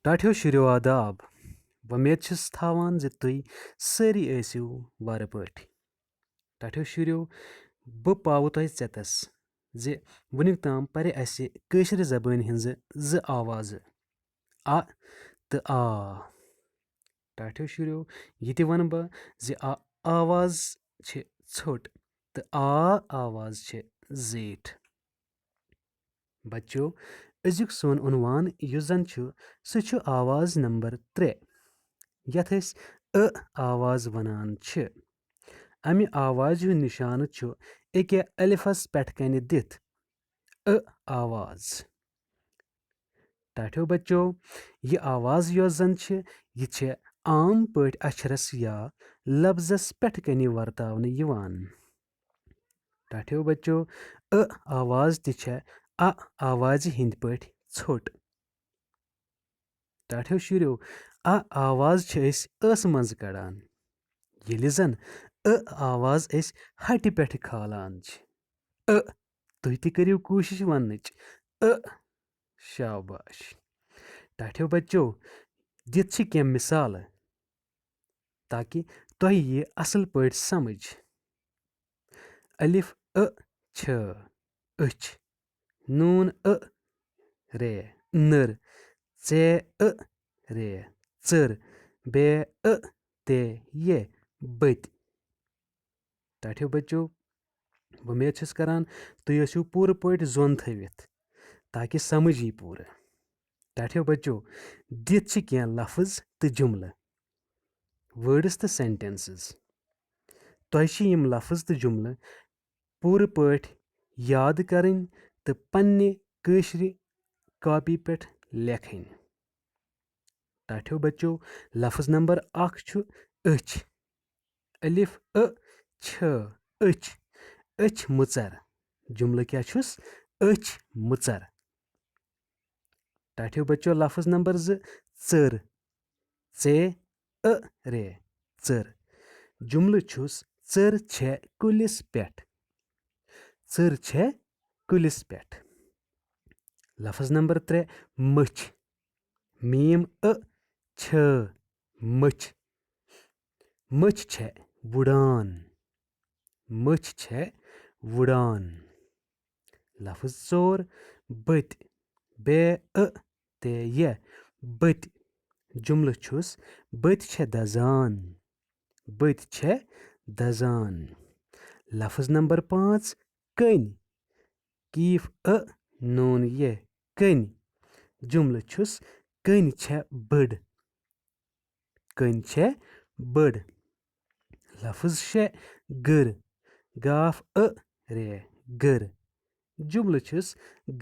ٹاٹھیو شُرٮ۪و آداب وۄمید چھُس تھاوان زِ تُہۍ سٲری ٲسِو وارٕ پٲٹھۍ ٹاٹھیو شُرٮ۪و بہٕ پاوٕ تۄہہِ ژٮ۪تس زِ وُنیُک تام پرِ اَسہِ کٲشرِ زبٲنۍ ہٕنٛزٕ 2 آوازٕ اَ تہٕ آ ٹاٹھیو شُرٮ۪و یہِ تہِ وَنہٕ بہٕ زِ آ آواز چھِ ژھوٚٹ تہٕ آ آواز چھِ زیٖٹھ بچو أزیُک سون عنوان یُس زن چھُ سُہ چھُ آواز نمبر 3 یتھ أسۍ آواز ونان چھِ امہِ آوازِ ہُنٛد نِشانہٕ چھُ أکیاہ الفس پٮ۪ٹھ کنہِ دِتھ آواز ٹاٹھیو بچو یہِ آواز یۄس زن چھِ یہِ چھےٚ عام پٲٹھۍ اچھرس یا لفظس پٮ۪ٹھ کنہِ ورتاونہٕ یِوان ٹاٹھیو بچو آواز تہِ چھےٚ آوازِ ہٕنٛدۍ پٲٹھۍ ژھوٚٹ ٹاٹھیو شُرٮ۪و آواز چھِ أسۍ ٲسہٕ منٛزٕ کڑان ییٚلہِ زن آواز أسۍ ہٹہِ پٮ۪ٹھٕ کھالان چھِ تُہۍ تہِ کٔرِو کوٗشش وننٕچ شاباش ٹاٹھیو بچو دِتھ چھِ کینٛہہ مِثالہٕ تاکہِ تۄہہِ یہِ اصل پٲٹھۍ سمجھ الف چھِ أچھ نوٗن رے نٔر ژے رے ژٔر بے تے یے بٔتۍ ٹاٹھیو بچو وۄمید چھُس کران تُہۍ ٲسِو پوٗرٕ پٲٹھۍ زوٚن تھٲوِتھ تاکہِ سمجھ یی پوٗرٕ ٹاٹھیو بچو دِتھ چھِ کینٛہہ لفظ تہٕ جملہٕ وٲڈٕس تہٕ سینٹینسز تۄہہِ چھِ یِم لفظ تہٕ جملہٕ پوٗرٕ پٲٹھۍ یاد کرٕنۍ تہٕ پننہِ کٲشرِ کاپی پٮ۪ٹھ لیکھٕنۍ ٹاٹھیو بچو لفظ نمبر 1 چھُ أچھ الف چھِ أچھ أچھ مٕژر جملہٕ کیٛاہ چھُس أچھ مٕژر ٹاٹھیو بچو لفظ نمبر 2 ژٔر ژے رے ژٔر جملہٕ چھُس ژٔر چھےٚ کُلِس پٮ۪ٹھ ژٔر چھےٚ کُلِس پٮ۪ٹھ لفظ نمبر 3 مٔچھ میٖم چھِ مٔچھ مٔچھ چھےٚ وُڈان مٔچھ چھےٚ وُڈان لفظ 4 بٔتۍ بے تے یے بٔتۍ جملہٕ چھُس بٔتۍ چھےٚ دزان بٔتۍ چھےٚ دزان لفظ نمبر 5 کٔنۍ کیٖف نوٗن یے کٔنۍ جملہٕ چھُس کٔنۍ چھےٚ بٔڑ کٔنۍ چھےٚ بٔڑ لفظ 6 گر گاف رے گر جملہٕ چھُس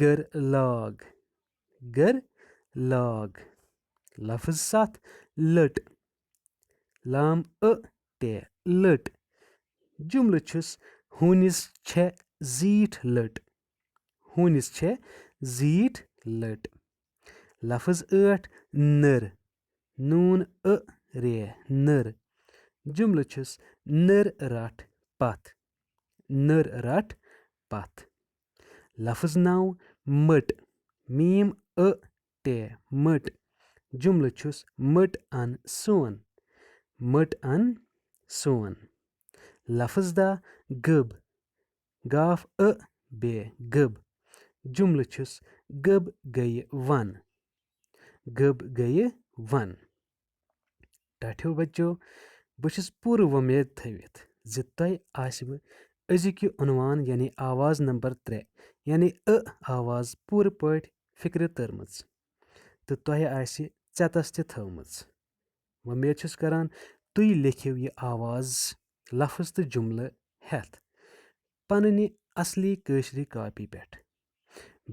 گر لاگ گر لاگ لفظ 7 لٔٹ لام تے لٔٹ جملہٕ چھُس ہوٗنِس چھےٚ زیٖٹھ لٔٹ ہوٗنِس چھےٚ زیٖٹھ لٔٹ لفظ 8 نٔر نوٗن رے نٔر جملہٕ چھُس نٔر رٹھ پتھ نٔر رٹھ پتھ لفظ 9 مٔٹ میٖم تے مٔٹ جملہٕ چھُس مٔٹ ان سون مٔٹ ان سون لفظ 10 گٔب گاف بے گٔب جملہٕ چھُس گٔب گٔیہِ ون گٔب گٔیہِ ون ٹاٹھیو بچو بہٕ چھُس پوٗرٕ وۄمید تھٲوِتھ زِ تۄہہِ آسوٕ أزیُک یہِ عنوان یعنی آواز نمبر 3 یعنی آواز پوٗرٕ پٲٹھۍ فِکرِ تٔرمٕژ تہٕ تۄہہِ آسہِ ژٮ۪تس تہِ تھٲومٕژ وۄمید چھُس کران تُہۍ لیکھِو یہِ آواز لفظ تہٕ جملہٕ ہٮ۪تھ پننہِ اصلی کٲشرِ کاپی پٮ۪ٹھ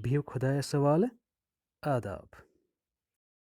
بِہِو خۄدایس حوالہٕ آداب